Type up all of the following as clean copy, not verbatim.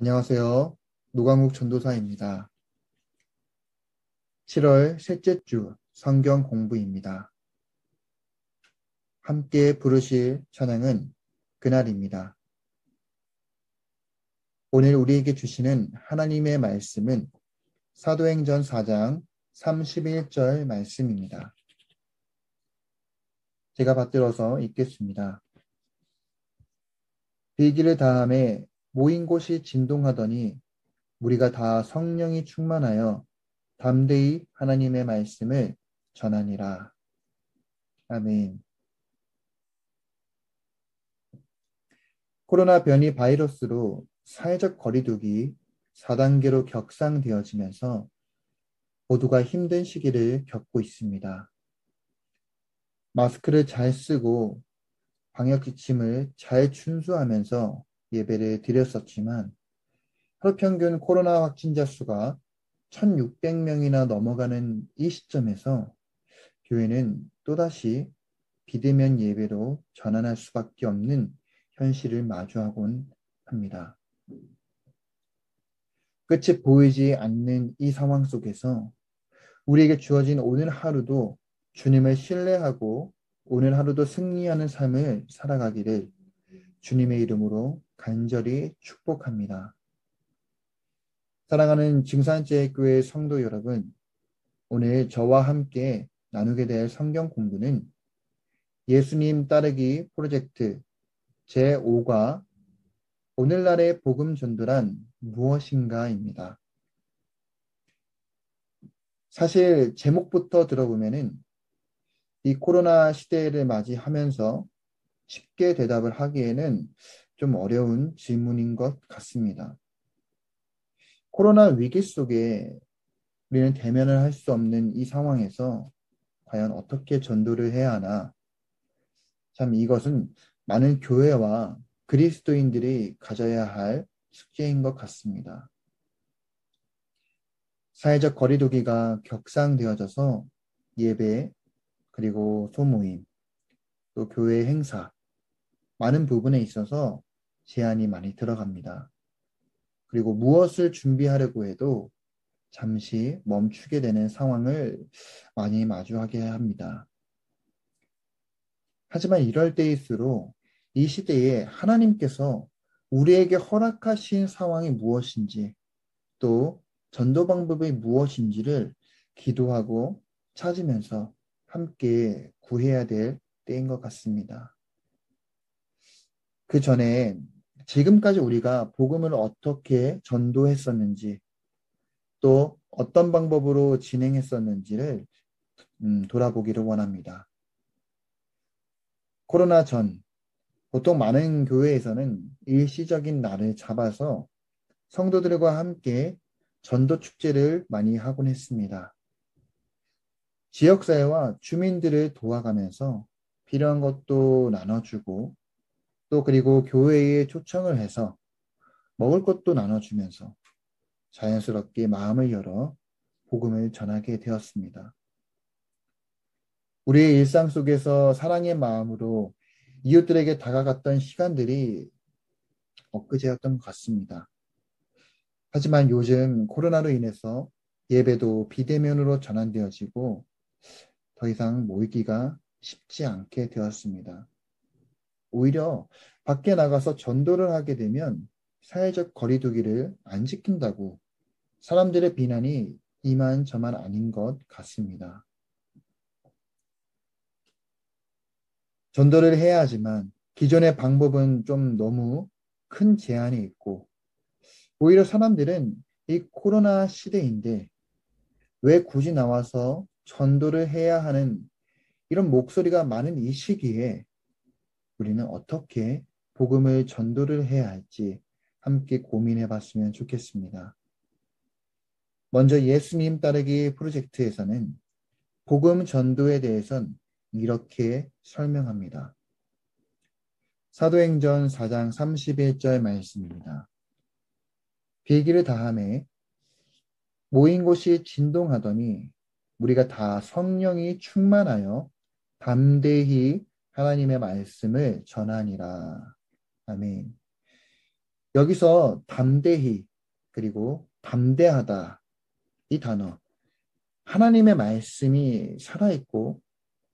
안녕하세요. 노광욱 전도사입니다. 7월 셋째 주 성경 공부입니다. 함께 부르실 찬양은 그날입니다. 오늘 우리에게 주시는 하나님의 말씀은 사도행전 4장 31절 말씀입니다. 제가 받들어서 읽겠습니다. 비기를 다함에 모인 곳이 진동하더니 우리가 다 성령이 충만하여 담대히 하나님의 말씀을 전하니라. 아멘. 코로나 변이 바이러스로 사회적 거리두기 4단계로 격상되어지면서 모두가 힘든 시기를 겪고 있습니다. 마스크를 잘 쓰고 방역 지침을 잘 준수하면서 예배를 드렸었지만 하루 평균 코로나 확진자 수가 1,600명이나 넘어가는 이 시점에서 교회는 또다시 비대면 예배로 전환할 수밖에 없는 현실을 마주하곤 합니다. 끝이 보이지 않는 이 상황 속에서 우리에게 주어진 오늘 하루도 주님을 신뢰하고 오늘 하루도 승리하는 삶을 살아가기를 주님의 이름으로 간절히 축복합니다. 사랑하는 증산제일교회 성도 여러분, 오늘 저와 함께 나누게 될 성경 공부는 예수님 따르기 프로젝트 제5과 오늘날의 복음 전도란 무엇인가입니다. 사실 제목부터 들어보면은 이 코로나 시대를 맞이하면서 쉽게 대답을 하기에는 좀 어려운 질문인 것 같습니다. 코로나 위기 속에 우리는 대면을 할 수 없는 이 상황에서 과연 어떻게 전도를 해야 하나? 참 이것은 많은 교회와 그리스도인들이 가져야 할 숙제인 것 같습니다. 사회적 거리두기가 격상되어져서 예배, 그리고 소모임, 또 교회 행사, 많은 부분에 있어서 제한이 많이 들어갑니다. 그리고 무엇을 준비하려고 해도 잠시 멈추게 되는 상황을 많이 마주하게 합니다. 하지만 이럴 때일수록 이 시대에 하나님께서 우리에게 허락하신 상황이 무엇인지 또 전도 방법이 무엇인지를 기도하고 찾으면서 함께 구해야 될 때인 것 같습니다. 그 전에 지금까지 우리가 복음을 어떻게 전도했었는지 또 어떤 방법으로 진행했었는지를 돌아보기를 원합니다. 코로나 전 보통 많은 교회에서는 일시적인 날을 잡아서 성도들과 함께 전도 축제를 많이 하곤 했습니다. 지역사회와 주민들을 도와가면서 필요한 것도 나눠주고 또 그리고 교회에 초청을 해서 먹을 것도 나눠주면서 자연스럽게 마음을 열어 복음을 전하게 되었습니다. 우리의 일상 속에서 사랑의 마음으로 이웃들에게 다가갔던 시간들이 엊그제였던 것 같습니다. 하지만 요즘 코로나로 인해서 예배도 비대면으로 전환되어지고 더 이상 모이기가 쉽지 않게 되었습니다. 오히려 밖에 나가서 전도를 하게 되면 사회적 거리두기를 안 지킨다고 사람들의 비난이 이만저만 아닌 것 같습니다. 전도를 해야 하지만 기존의 방법은 좀 너무 큰 제한이 있고 오히려 사람들은 이 코로나 시대인데 왜 굳이 나와서 전도를 해야 하는 이런 목소리가 많은 이 시기에 우리는 어떻게 복음을 전도를 해야 할지 함께 고민해 봤으면 좋겠습니다. 먼저 예수님 따르기 프로젝트에서는 복음 전도에 대해선 이렇게 설명합니다. 사도행전 4장 31절 말씀입니다. 비기를 다함에 모인 곳이 진동하더니 우리가 다 성령이 충만하여 담대히 하나님의 말씀을 전하니라. 아멘. 여기서 담대히 그리고 담대하다 이 단어 하나님의 말씀이 살아있고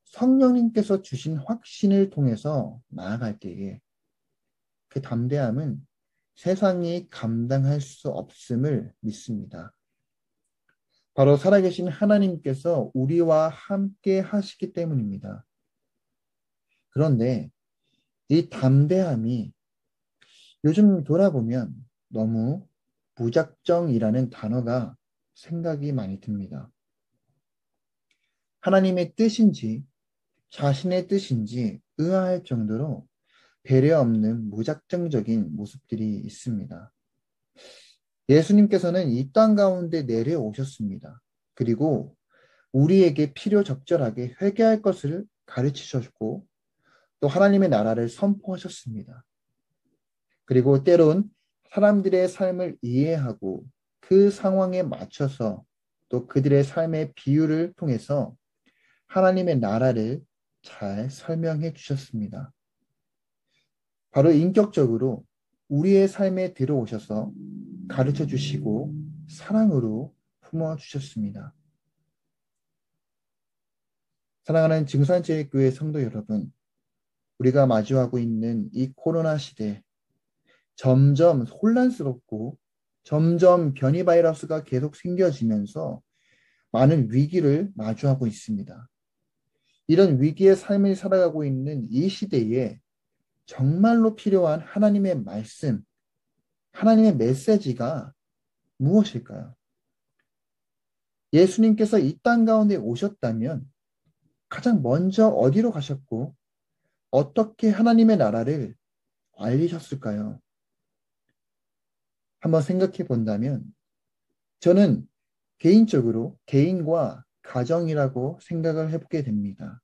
성령님께서 주신 확신을 통해서 나아갈 때에 그 담대함은 세상이 감당할 수 없음을 믿습니다. 바로 살아계신 하나님께서 우리와 함께 하시기 때문입니다. 그런데 이 담대함이 요즘 돌아보면 너무 무작정이라는 단어가 생각이 많이 듭니다. 하나님의 뜻인지 자신의 뜻인지 의아할 정도로 배려 없는 무작정적인 모습들이 있습니다. 예수님께서는 이 땅 가운데 내려오셨습니다. 그리고 우리에게 필요적절하게 회개할 것을 가르치셨고 또 하나님의 나라를 선포하셨습니다. 그리고 때론 사람들의 삶을 이해하고 그 상황에 맞춰서 또 그들의 삶의 비유를 통해서 하나님의 나라를 잘 설명해 주셨습니다. 바로 인격적으로 우리의 삶에 들어오셔서 가르쳐 주시고 사랑으로 품어 주셨습니다. 사랑하는 증산제일교회 성도 여러분, 우리가 마주하고 있는 이 코로나 시대 점점 혼란스럽고 점점 변이 바이러스가 계속 생겨지면서 많은 위기를 마주하고 있습니다. 이런 위기의 삶을 살아가고 있는 이 시대에 정말로 필요한 하나님의 말씀, 하나님의 메시지가 무엇일까요? 예수님께서 이 땅 가운데 오셨다면 가장 먼저 어디로 가셨고 어떻게 하나님의 나라를 알리셨을까요? 한번 생각해 본다면 저는 개인적으로 개인과 가정이라고 생각을 해보게 됩니다.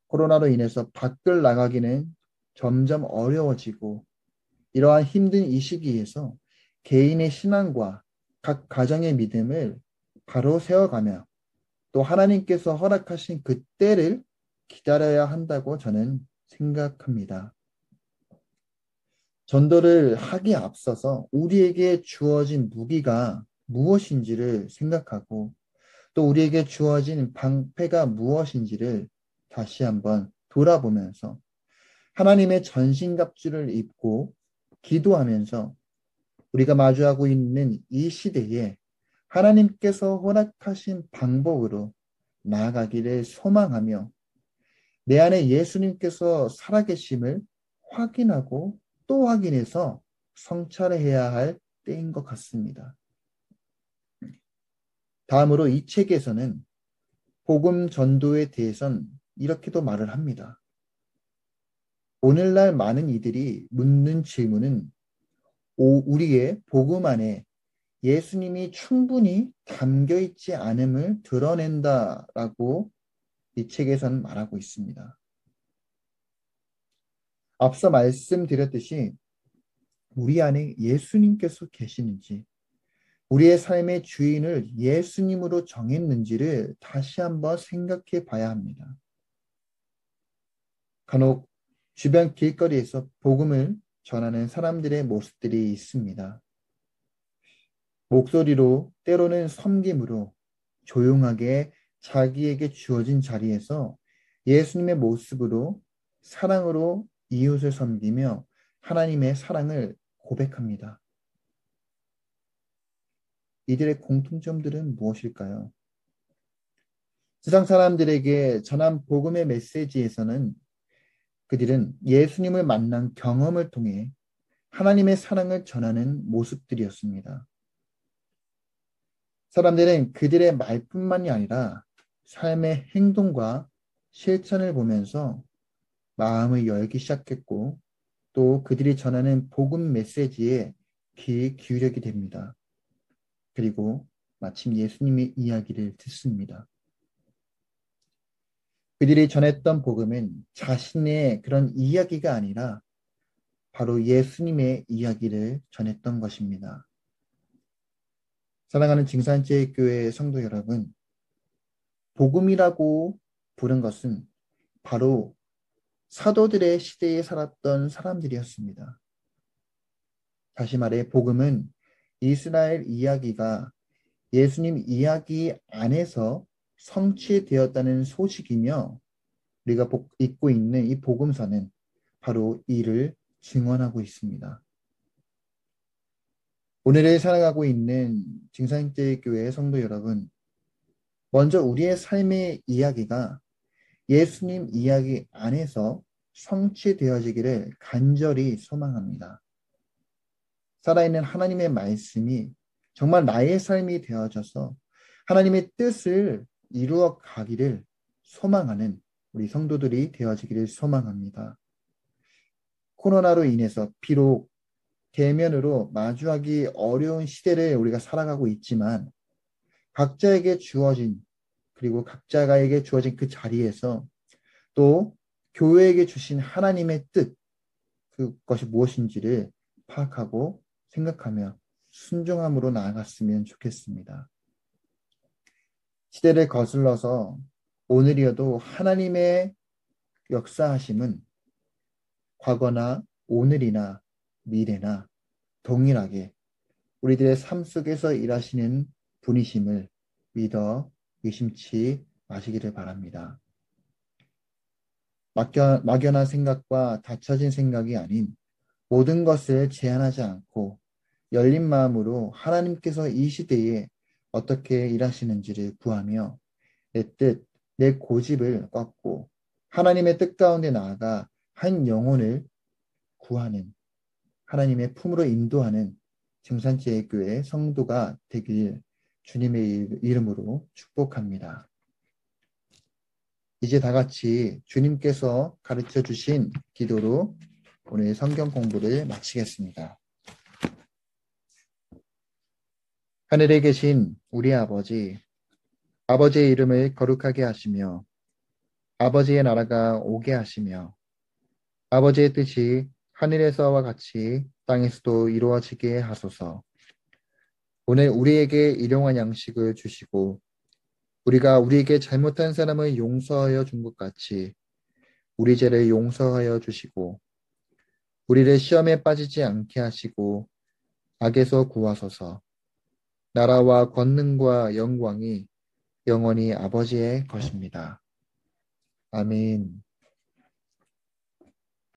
코로나로 인해서 밖을 나가기는 점점 어려워지고 이러한 힘든 이 시기에서 개인의 신앙과 각 가정의 믿음을 바로 세워가며 또 하나님께서 허락하신 그 때를 기다려야 한다고 저는 생각합니다. 전도를 하기에 앞서서 우리에게 주어진 무기가 무엇인지를 생각하고 또 우리에게 주어진 방패가 무엇인지를 다시 한번 돌아보면서 하나님의 전신갑주를 입고 기도하면서 우리가 마주하고 있는 이 시대에 하나님께서 허락하신 방법으로 나아가기를 소망하며 내 안에 예수님께서 살아계심을 확인하고 또 확인해서 성찰해야 할 때인 것 같습니다. 다음으로 이 책에서는 복음 전도에 대해선 이렇게도 말을 합니다. 오늘날 많은 이들이 묻는 질문은 우리의 복음 안에 예수님이 충분히 담겨 있지 않음을 드러낸다라고 이 책에서는 말하고 있습니다. 앞서 말씀드렸듯이 우리 안에 예수님께서 계시는지 우리의 삶의 주인을 예수님으로 정했는지를 다시 한번 생각해 봐야 합니다. 간혹 주변 길거리에서 복음을 전하는 사람들의 모습들이 있습니다. 목소리로 때로는 섬김으로 조용하게 자기에게 주어진 자리에서 예수님의 모습으로 사랑으로 이웃을 섬기며 하나님의 사랑을 고백합니다. 이들의 공통점들은 무엇일까요? 세상 사람들에게 전한 복음의 메시지에서는 그들은 예수님을 만난 경험을 통해 하나님의 사랑을 전하는 모습들이었습니다. 사람들은 그들의 말뿐만이 아니라 삶의 행동과 실천을 보면서 마음을 열기 시작했고 또 그들이 전하는 복음 메시지에 귀 기울이게 됩니다. 그리고 마침 예수님의 이야기를 듣습니다. 그들이 전했던 복음은 자신의 그런 이야기가 아니라 바로 예수님의 이야기를 전했던 것입니다. 사랑하는 증산제일교회 성도 여러분, 복음이라고 부른 것은 바로 사도들의 시대에 살았던 사람들이었습니다. 다시 말해 복음은 이스라엘 이야기가 예수님 이야기 안에서 성취되었다는 소식이며 우리가 읽고 있는 이 복음서는 바로 이를 증언하고 있습니다. 오늘을 살아가고 있는 증산제교회 성도 여러분, 먼저 우리의 삶의 이야기가 예수님 이야기 안에서 성취되어지기를 간절히 소망합니다. 살아있는 하나님의 말씀이 정말 나의 삶이 되어져서 하나님의 뜻을 이루어 가기를 소망하는 우리 성도들이 되어지기를 소망합니다. 코로나로 인해서 비록 대면으로 마주하기 어려운 시대를 우리가 살아가고 있지만 각자에게 주어진 그리고 각자에게 주어진 그 자리에서 또 교회에게 주신 하나님의 뜻 그것이 무엇인지를 파악하고 생각하며 순종함으로 나아갔으면 좋겠습니다. 시대를 거슬러서 오늘이어도 하나님의 역사하심은 과거나 오늘이나 미래나 동일하게 우리들의 삶 속에서 일하시는 분이심을 믿어 의심치 마시기를 바랍니다. 막연한 생각과 닫혀진 생각이 아닌 모든 것을 제한하지 않고 열린 마음으로 하나님께서 이 시대에 어떻게 일하시는지를 구하며 내 뜻, 내 고집을 꺾고 하나님의 뜻 가운데 나아가 한 영혼을 구하는 하나님의 품으로 인도하는 증산제일교회 성도가 되길 주님의 이름으로 축복합니다. 이제 다 같이 주님께서 가르쳐 주신 기도로 오늘 성경 공부를 마치겠습니다. 하늘에 계신 우리 아버지, 아버지의 이름을 거룩하게 하시며 아버지의 나라가 오게 하시며 아버지의 뜻이 하늘에서와 같이 땅에서도 이루어지게 하소서. 오늘 우리에게 일용할 양식을 주시고 우리가 우리에게 잘못한 사람을 용서하여 준 것 같이 우리 죄를 용서하여 주시고 우리를 시험에 빠지지 않게 하시고 악에서 구하소서. 나라와 권능과 영광이 영원히 아버지의 것입니다. 아멘.